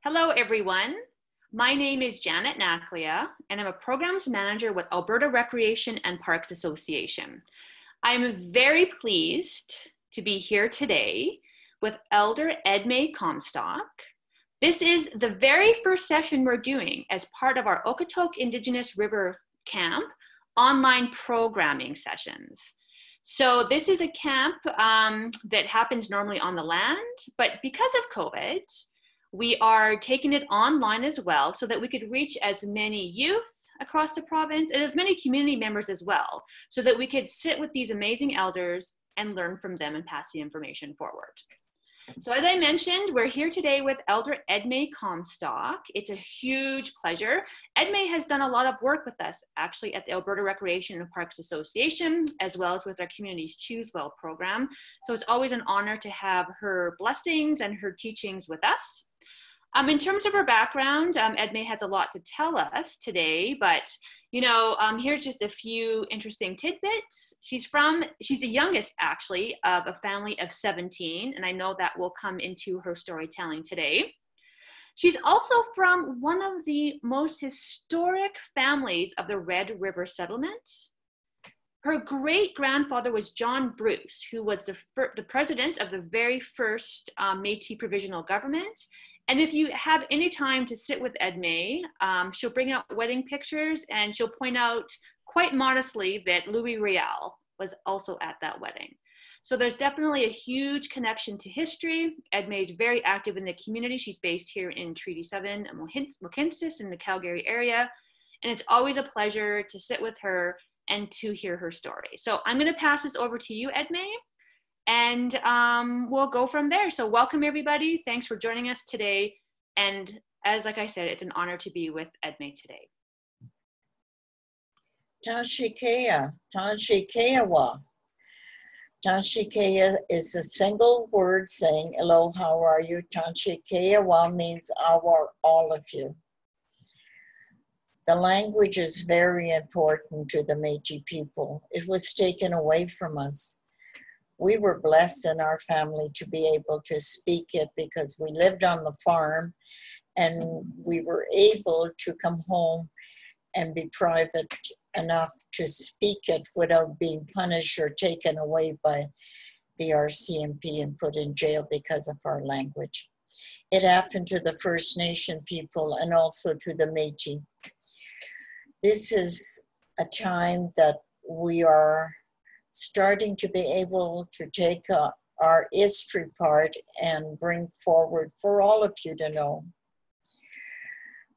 Hello, everyone. My name is Janet Naklia, and I'm a Programs Manager with Alberta Recreation and Parks Association. I'm very pleased to be here today with Elder Edmee Comstock. This is the very first session we're doing as part of our Okotoks Indigenous River Camp online programming sessions. So this is a camp that happens normally on the land, but because of COVID, we are taking it online as well so that we could reach as many youth across the province and as many community members as well, so that we could sit with these amazing elders and learn from them and pass the information forward. So as I mentioned, we're here today with Elder Edmee Comstock. It's a huge pleasure. Edmee has done a lot of work with us actually at the Alberta Recreation and Parks Association, as well as with our Communities Choose Well program. So it's always an honor to have her blessings and her teachings with us. In terms of her background, Edmee has a lot to tell us today, but here's just a few interesting tidbits. She's the youngest actually of a family of 17, and I know that will come into her storytelling today. She's also from one of the most historic families of the Red River settlement. Her great-grandfather was John Bruce, who was the president of the very first Métis provisional government. And if you have any time to sit with Edmee, she'll bring out wedding pictures and she'll point out quite modestly that Louis Riel was also at that wedding. So there's definitely a huge connection to history. Edmee is very active in the community. She's based here in Treaty 7 and Mètis in the Calgary area. And it's always a pleasure to sit with her and to hear her story. So I'm going to pass this over to you, Edmee. And we'll go from there. So welcome everybody. Thanks for joining us today. And like I said, it's an honor to be with Edmee today. Tanshikeya, Tanshikeyawa. Tanshikeya is a single word saying, hello, how are you? Tanshikeyawa means how are all of you. The language is very important to the Métis people. It was taken away from us. We were blessed in our family to be able to speak it because we lived on the farm and we were able to come home and be private enough to speak it without being punished or taken away by the RCMP and put in jail because of our language. It happened to the First Nation people and also to the Métis. This is a time that we are starting to be able to take our history part and bring forward for all of you to know.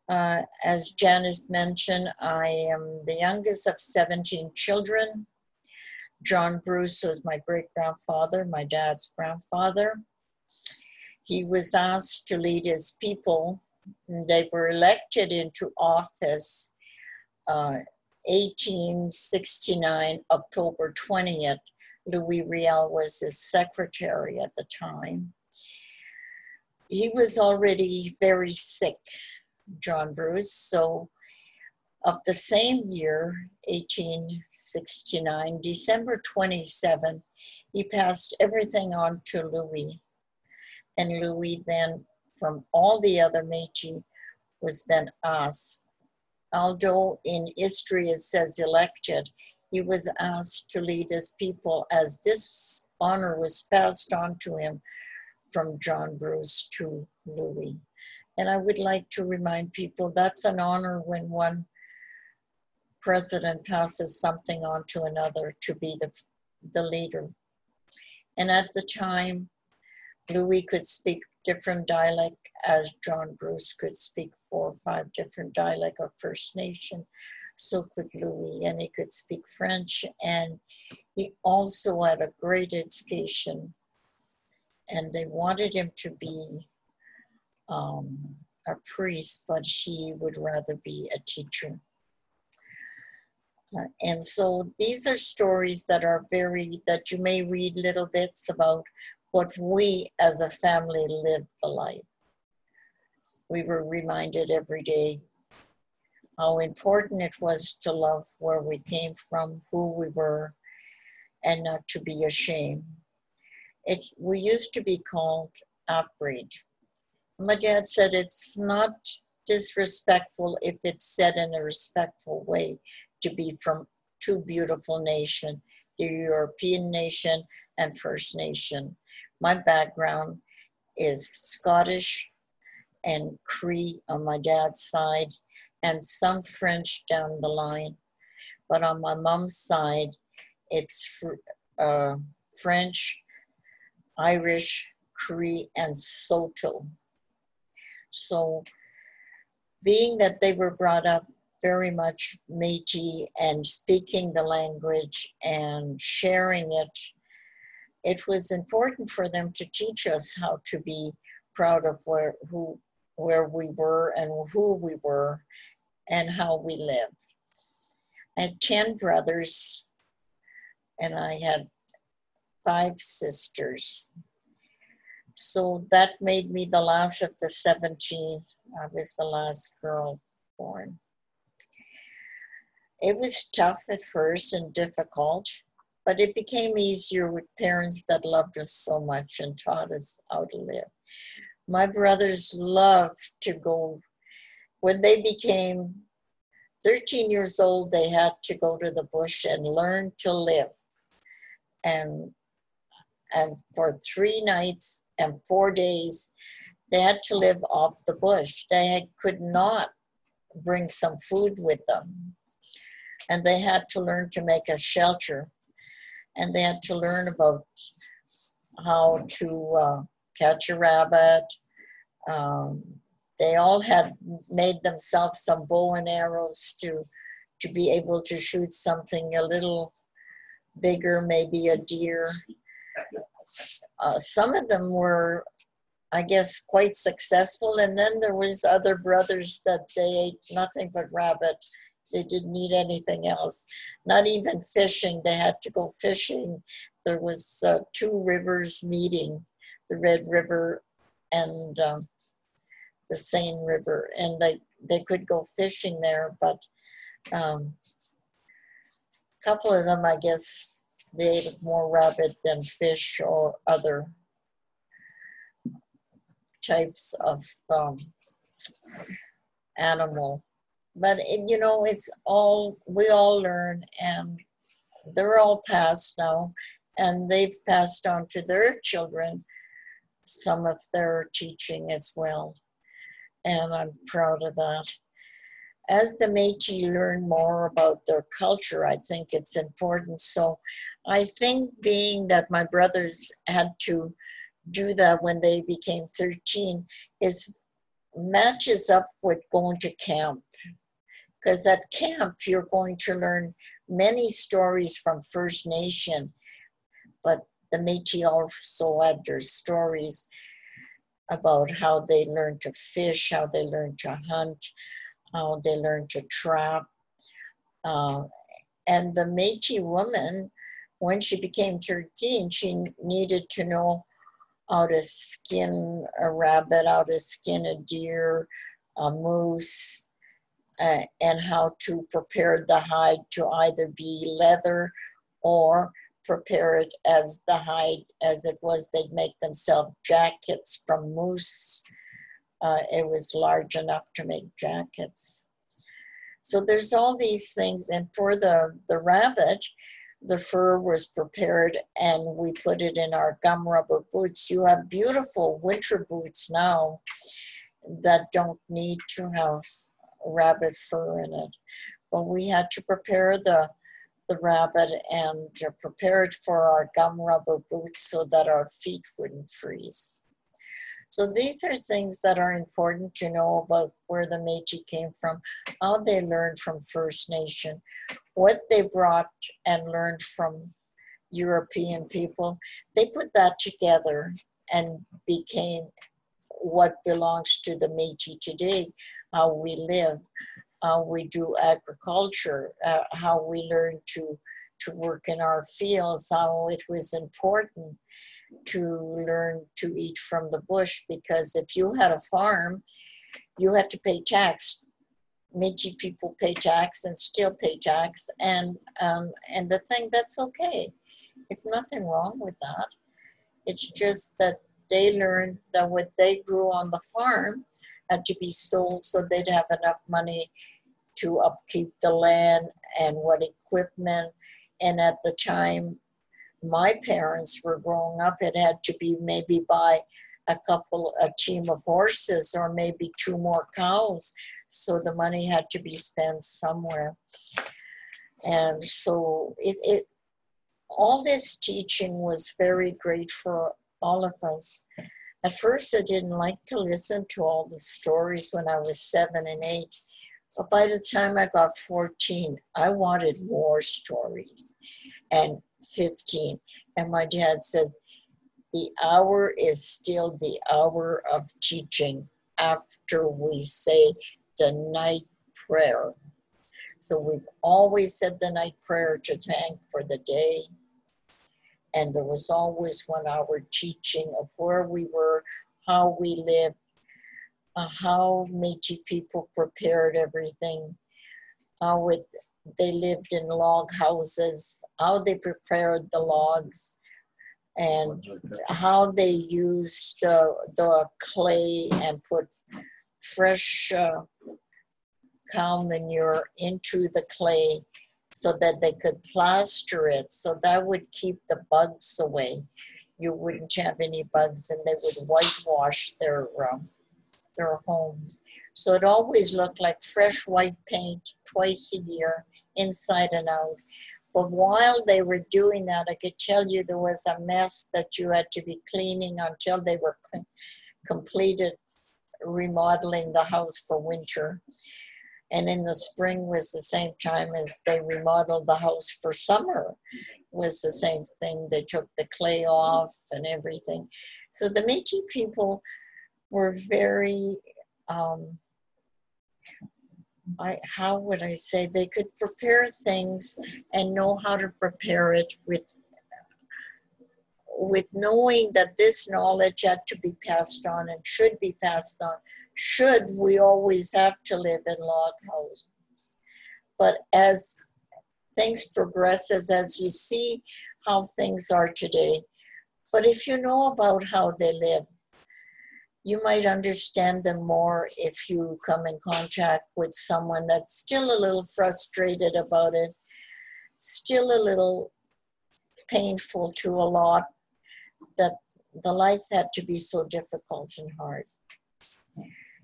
As Janice mentioned, I am the youngest of 17 children. John Bruce was my great-grandfather, my dad's grandfather. He was asked to lead his people, and they were elected into office 1869, October 20th. Louis Riel was his secretary at the time. He was already very sick, John Bruce, so of the same year, 1869, December 27, he passed everything on to Louis. And Louis then, from all the other Métis, was then asked, although in history it says elected, he was asked to lead his people as this honor was passed on to him from John Bruce to Louis. And I would like to remind people that's an honor when one president passes something on to another to be the leader. And at the time, Louis could speak different dialect as John Bruce could speak 4 or 5 different dialect of First Nation. So could Louis, and he could speak French. And he also had a great education. And they wanted him to be a priest, but he would rather be a teacher. And so these are stories that that you may read little bits about what we as a family lived the life. We were reminded every day how important it was to love where we came from, who we were, and not to be ashamed. We used to be called outbreed my dad said it's not disrespectful if it's said in a respectful way to be from two beautiful nations, the European nation and First Nation. My background is Scottish and Cree on my dad's side and some French down the line. But on my mom's side, it's French, Irish, Cree, and Soto. So being that they were brought up very much Métis and speaking the language and sharing it, it was important for them to teach us how to be proud of where we were and who we were and how we lived. I had 10 brothers and I had 5 sisters. So that made me the last of the 17. I was the last girl born. It was tough at first and difficult, but it became easier with parents that loved us so much and taught us how to live. My brothers loved to go, when they became 13 years old, they had to go to the bush and learn to live. And for 3 nights and 4 days, they had to live off the bush. They could not bring some food with them. And they had to learn to make a shelter. And they had to learn about how to catch a rabbit. They all had made themselves some bow and arrows to be able to shoot something a little bigger, maybe a deer. Some of them were, I guess, quite successful. And then there was other brothers that they ate nothing but rabbit. They didn't eat anything else, not even fishing. They had to go fishing. There was 2 rivers meeting, the Red River and the Seine River, and they could go fishing there, but a couple of them, I guess, they ate more rabbit than fish or other types of animal. But it's all, we all learn, and they're all passed now, and they've passed on to their children some of their teaching as well. And I'm proud of that. As the Métis learn more about their culture, I think it's important. So I think being that my brothers had to do that when they became 13 matches up with going to camp. Because at camp, you're going to learn many stories from First Nation, but the Métis also had their stories about how they learned to fish, how they learned to hunt, how they learned to trap. And the Métis woman, when she became 13, she needed to know how to skin a rabbit, how to skin a deer, a moose, and how to prepare the hide to either be leather or prepare it as the hide as it was. They'd make themselves jackets from moose. It was large enough to make jackets. So there's all these things. And for the rabbit, the fur was prepared and we put it in our gum rubber boots. You have beautiful winter boots now that don't need to have rabbit fur in it. But we had to prepare the rabbit and to prepare it for our gum rubber boots so that our feet wouldn't freeze. So these are things that are important to know about where the Métis came from, how they learned from First Nation, what they brought and learned from European people. They put that together and became what belongs to the Métis today, how we live, how we do agriculture, how we learn to work in our fields, how it was important to learn to eat from the bush, because if you had a farm, you had to pay tax. Métis people pay tax and still pay tax, and the thing, that's okay. It's nothing wrong with that. It's just that they learned that what they grew on the farm had to be sold so they'd have enough money to upkeep the land and what equipment. And at the time my parents were growing up, it had to be maybe buy a team of horses or maybe 2 more cows. So the money had to be spent somewhere. And so all this teaching was very great for all of us. At first, I didn't like to listen to all the stories when I was 7 and 8. But by the time I got 14, I wanted war stories. And 15. And my dad says, the hour is still the hour of teaching after we say the night prayer. So we've always said the night prayer to thank for the day. And there was always 1 hour teaching of where we were, how we lived, how Métis people prepared everything, how they lived in log houses, how they prepared the logs, and how they used the clay and put fresh cow manure into the clay so that they could plaster it, so that would keep the bugs away. You wouldn't have any bugs, and they would whitewash their homes. So it always looked like fresh white paint twice a year, inside and out. But while they were doing that, I could tell you there was a mess that you had to be cleaning until they were completed remodeling the house for winter. And in the spring was the same time as they remodeled the house for summer, was the same thing. They took the clay off and everything. So the Métis people were very, how would I say, they could prepare things and know how to prepare it with knowing that this knowledge had to be passed on and should be passed on, should we always have to live in log houses. But as things progress, as you see how things are today, but if you know about how they live, you might understand them more if you come in contact with someone that's still a little frustrated about it, still a little painful to a lot, that the life had to be so difficult and hard.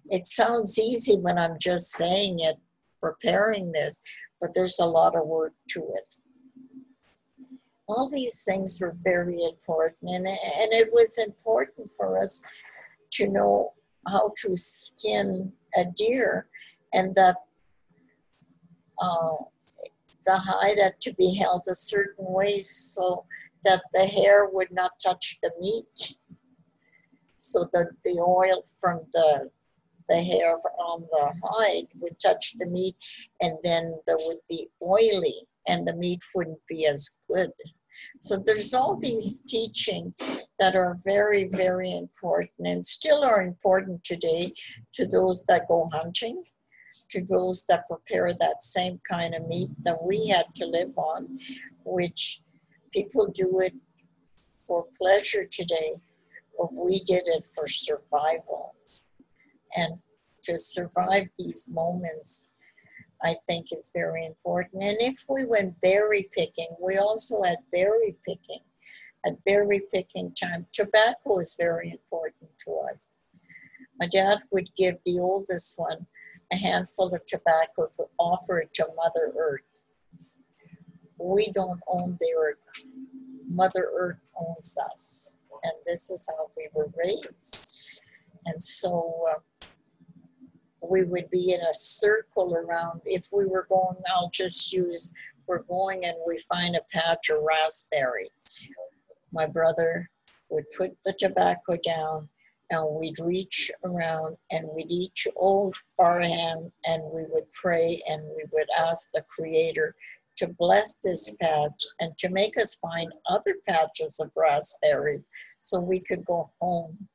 It sounds easy when I'm just saying it, preparing this, but there's a lot of work to it. All these things were very important, and it was important for us to know how to skin a deer, and that the hide had to be held a certain way so that the hair would not touch the meat, so that the oil from the hair on the hide would touch the meat, and then there would be oily and the meat wouldn't be as good. So there's all these teaching that are very, very important and still are important today to those that go hunting, to those that prepare that same kind of meat that we had to live on, which people do it for pleasure today, but we did it for survival. And to survive these moments, I think is very important. And if we went berry picking, we also had berry picking. At berry picking time, tobacco is very important to us. My dad would give the oldest one a handful of tobacco to offer it to Mother Earth. We don't own the earth. Mother Earth owns us. And this is how we were raised. And so we would be in a circle around. If we were going, I'll just use, we're going and we find a patch of raspberry. My brother would put the tobacco down and we'd reach around and we'd each hold our hand and we would pray and we would ask the Creator to bless this patch and to make us find other patches of raspberries so we could go home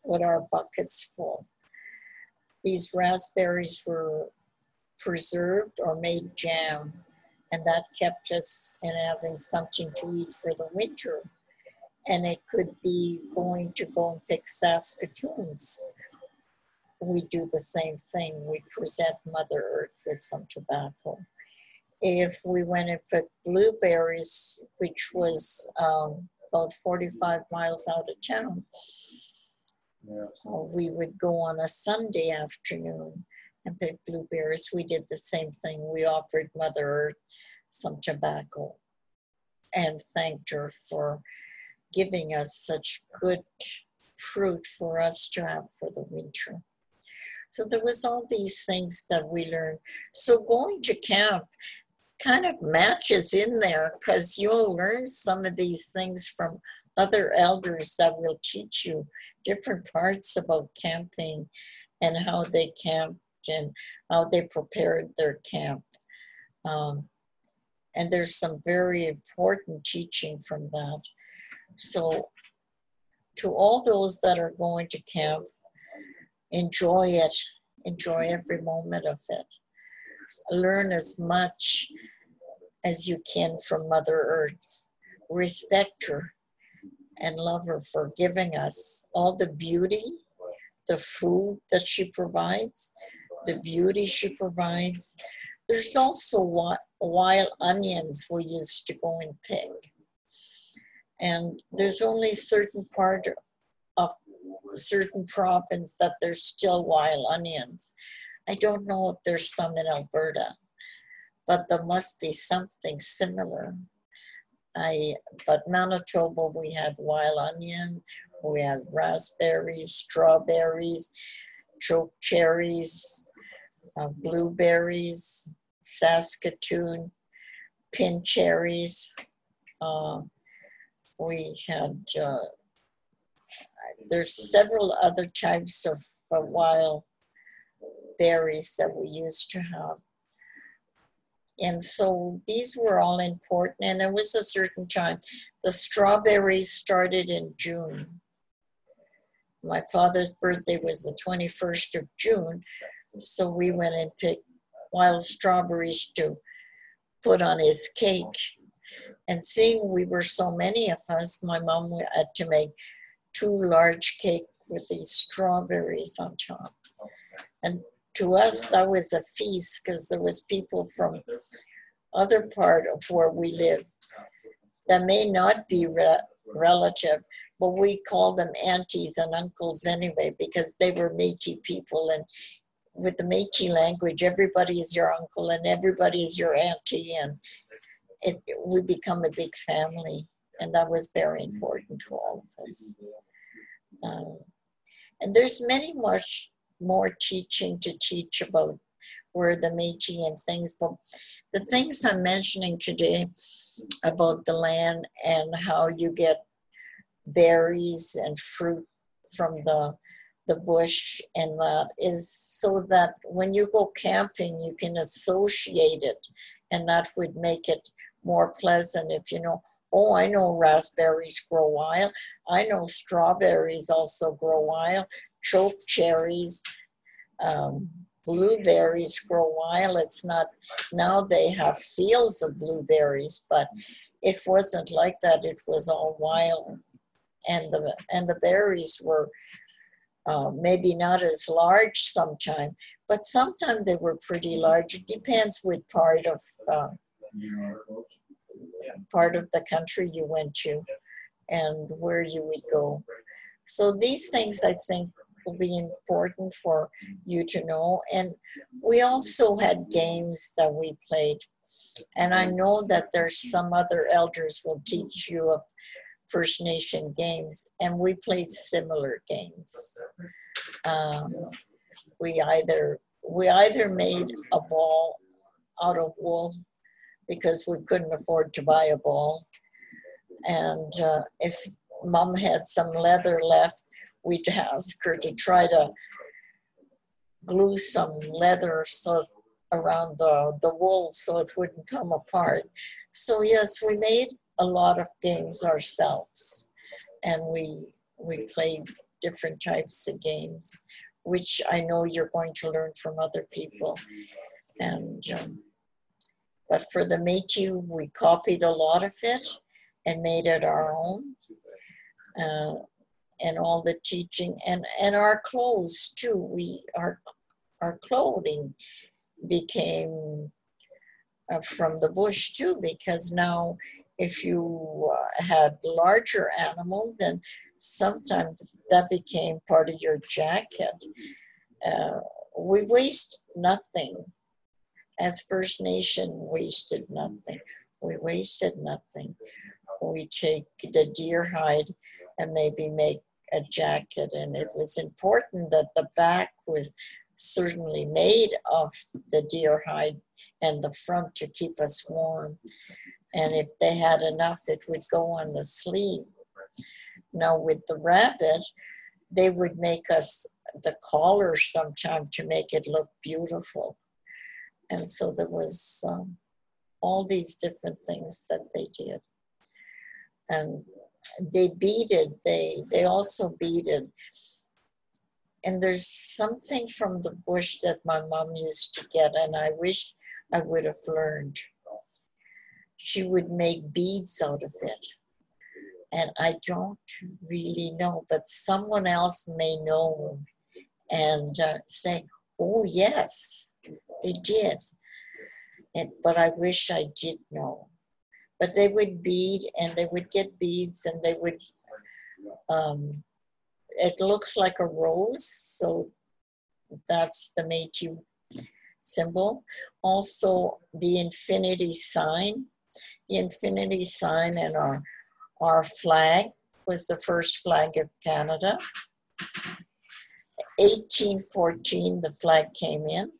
with our buckets full. These raspberries were preserved or made jam, and that kept us in having something to eat for the winter. and it could be going to go and pick Saskatoons. We do the same thing. We present Mother Earth with some tobacco. If we went and picked blueberries, which was about 45 miles out of town, we would go on a Sunday afternoon and pick blueberries. We did the same thing. We offered Mother Earth some tobacco and thanked her for giving us such good fruit for us to have for the winter. So there was all these things that we learned. So going to camp kind of matches in there, because you'll learn some of these things from other elders that will teach you different parts about camping and how they camped and how they prepared their camp. And there's some very important teaching from that. So to all those that are going to camp, enjoy it. Enjoy every moment of it. Learn as much as you can from Mother Earth. Respect her and love her for giving us all the beauty, the food that she provides, the beauty she provides. There's also wild onions we used to go and pick. And there's only certain part of a certain province that there's still wild onions. I don't know if there's some in Alberta, but there must be something similar. But Manitoba, we had wild onion, we had raspberries, strawberries, choke cherries, blueberries, Saskatoon, pin cherries. We had, there's several other types of wild berries that we used to have. And so these were all important, and it was a certain time. The strawberries started in June. My father's birthday was the 21st of June, so we went and picked wild strawberries to put on his cake. And seeing we were so many of us, my mom had to make 2 large cakes with these strawberries on top. And to us, that was a feast, because there was people from other part of where we live that may not be relative, but we call them aunties and uncles anyway, because they were Métis people. And with the Métis language, everybody is your uncle and everybody is your auntie, and we become a big family, and that was very important to all of us. And there's many much more teaching to teach about where the Métis and things, but the things I'm mentioning today about the land and how you get berries and fruit from the bush, and that is so that when you go camping, you can associate it, and that would make it more pleasant if you know, oh, I know raspberries grow wild. I know strawberries also grow wild. Choke cherries, blueberries grow wild. It's not, now they have fields of blueberries, but it wasn't like that. It was all wild. And the berries were maybe not as large sometime, but sometimes they were pretty large. It depends what part of the country you went to and where you would go. So these things, I think, will be important for you to know. And we also had games that we played. And I know that there's some other elders will teach you of First Nation games, and we played similar games. We either made a ball out of wool because we couldn't afford to buy a ball. And if Mom had some leather left, we'd ask her to try to glue some leather around the wool so it wouldn't come apart. So yes, we made a lot of games ourselves, and we played different types of games, which I know you're going to learn from other people. And but for the Métis, we copied a lot of it and made it our own. uh, and all the teaching, and our clothes too. Our clothing became from the bush too, because now if you had larger animal, then sometimes that became part of your jacket. We waste nothing. As First Nation, wasted nothing. We wasted nothing. We take the deer hide and maybe make a jacket, and it was important that the back was certainly made of the deer hide and the front to keep us warm. And if they had enough, it would go on the sleeve. Now with the rabbit, they would make us the collar sometime to make it look beautiful. And so there was all these different things that they did. And they beaded, they also beaded. And there's something from the bush that my mom used to get, and I wish I would have learned. She would make beads out of it. And I don't really know, but someone else may know and say, oh yes, they did. But I wish I did know. But they would bead, and they would get beads, and they would, it looks like a rose, so that's the Métis symbol. Also, the infinity sign. The infinity sign and our flag was the first flag of Canada. 1814, the flag came in.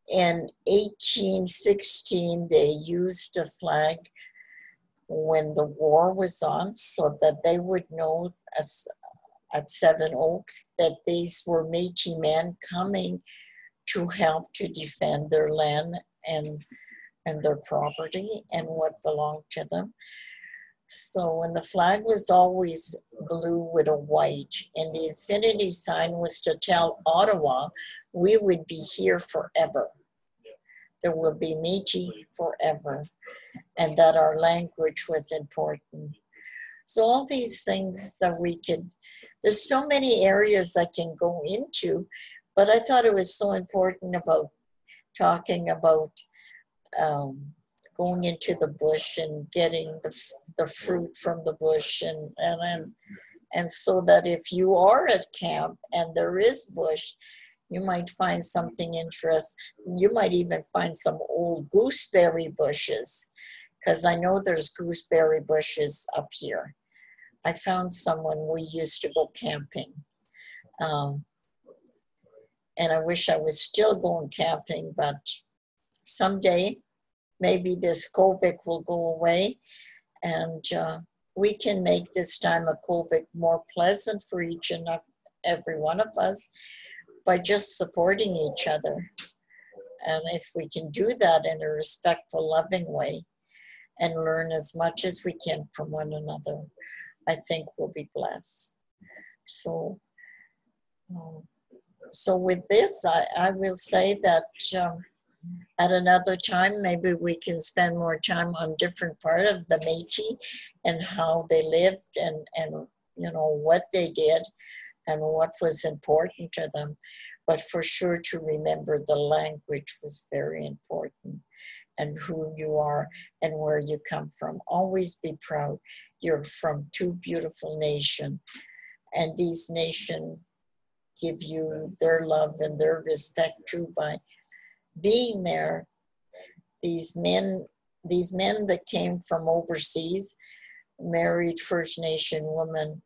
In 1816, they used the flag when the war was on, so that they would know at Seven Oaks that these were Métis men coming to help to defend their land and their property and what belonged to them. So when the flag was always blue with a white, and the infinity sign was to tell Ottawa, we would be here forever. There will be Métis forever, and that our language was important. So all these things that we could, there's so many areas I can go into, but I thought it was so important about talking about going into the bush and getting the fruit from the bush, and so that if you are at camp and there is bush, you might find something interesting. You might even find some old gooseberry bushes, because I know there's gooseberry bushes up here. I found someone, we used to go camping. And I wish I was still going camping, but someday maybe this COVID will go away, and we can make this time of COVID more pleasant for each and every one of us by just supporting each other. And if we can do that in a respectful, loving way and learn as much as we can from one another, I think we'll be blessed. So with this, I will say that at another time, maybe we can spend more time on different part of the Métis and how they lived and you know what they did and what was important to them. But for sure to remember the language was very important, and who you are and where you come from. Always be proud. You're from two beautiful nations, and these nations give you their love and their respect too by being there. These men that came from overseas, married First Nation women,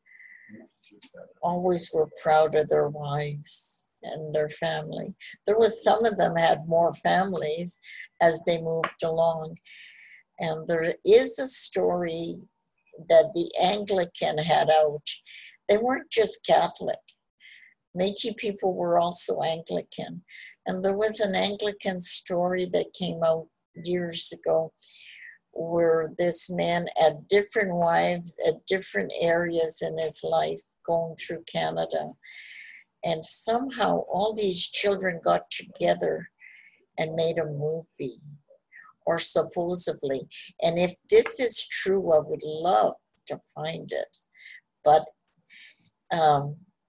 always were proud of their wives and their family. There was some of them had more families as they moved along. And there is a story that the Anglican had out. They weren't just Catholic. Métis people were also Anglican. And there was an Anglican story that came out years ago where this man had different wives at different areas in his life going through Canada. And somehow all these children got together and made a movie, or supposedly. And if this is true, I would love to find it. But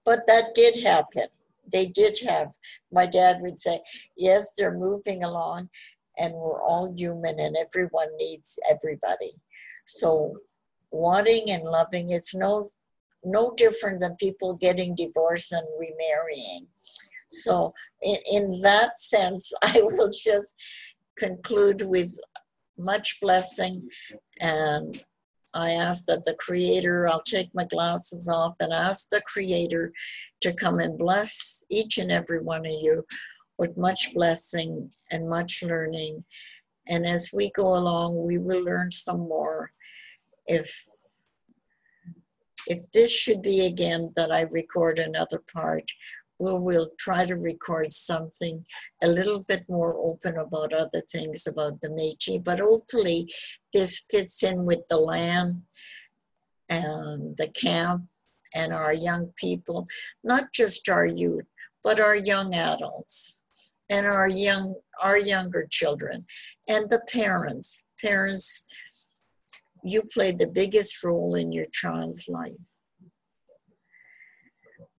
that did happen. They did have, my dad would say, yes, they're moving along and we're all human and everyone needs everybody. So wanting and loving, it's no different than people getting divorced and remarrying. So in that sense, I will just conclude with much blessing, and I ask that the Creator, I'll take my glasses off and ask the Creator to come and bless each and every one of you with much blessing and much learning. And as we go along, we will learn some more. If this should be again that I record another part, we'll try to record something a little bit more open about other things about the Métis, but hopefully this fits in with the land and the camp and our young people, not just our youth, but our young adults and our younger children and the parents. Parents, you play the biggest role in your child's life.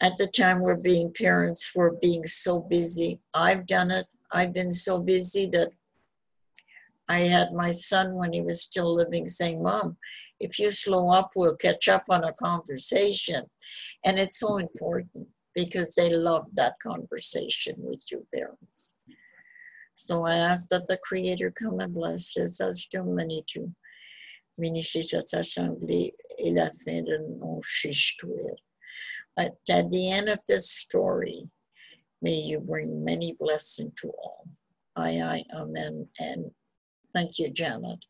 At the time we're being parents, we're being so busy. I've done it. I've been so busy that I had my son when he was still living saying, Mom, if you slow up, we'll catch up on a conversation. And it's so important because they love that conversation with your parents. So I ask that the Creator come and bless us too many too. At the end of this story, may you bring many blessings to all. Aye, amen. And thank you, Janet.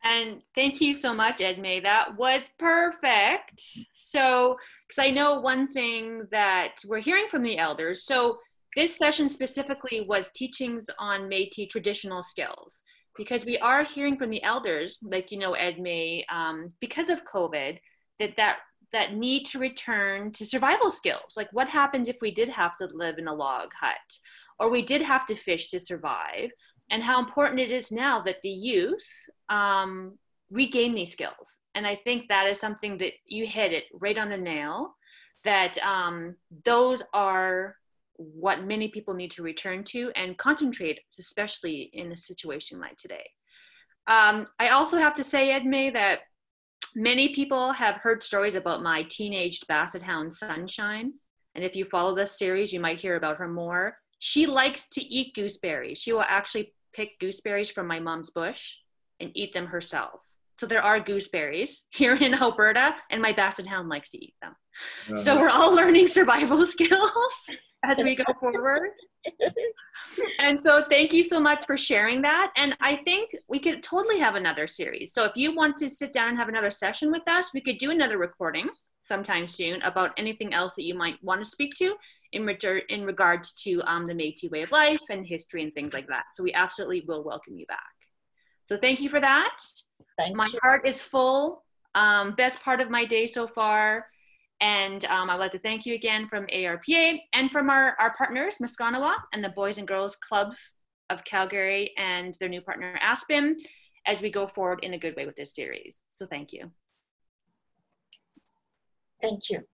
And thank you so much, Edmee. That was perfect. So, because I know one thing that we're hearing from the elders. So this session specifically was teachings on Métis traditional skills, because we are hearing from the elders, like, you know, Edmee, because of COVID, that need to return to survival skills. Like, what happens if we did have to live in a log hut, or we did have to fish to survive, and how important it is now that the youth regain these skills. And I think that is something that you hit it right on the nail, that those are what many people need to return to and concentrate, especially in a situation like today. I also have to say, Edmee, that many people have heard stories about my teenaged basset hound, Sunshine. And if you follow this series, you might hear about her more. She likes to eat gooseberries. She will actually pick gooseberries from my mom's bush and eat them herself. So there are gooseberries here in Alberta, and my basset hound likes to eat them. So we're all learning survival skills as we go forward. And so thank you so much for sharing that. And I think we could totally have another series. So if you want to sit down and have another session with us, we could do another recording sometime soon about anything else that you might want to speak to in regards to the Métis way of life and history and things like that. So we absolutely will welcome you back. So thank you for that. My heart is full. Best part of my day so far. And I'd like to thank you again from ARPA and from our partners, Muskanawa and the Boys and Girls Clubs of Calgary and their new partner, Aspen, as we go forward in a good way with this series. So thank you. Thank you.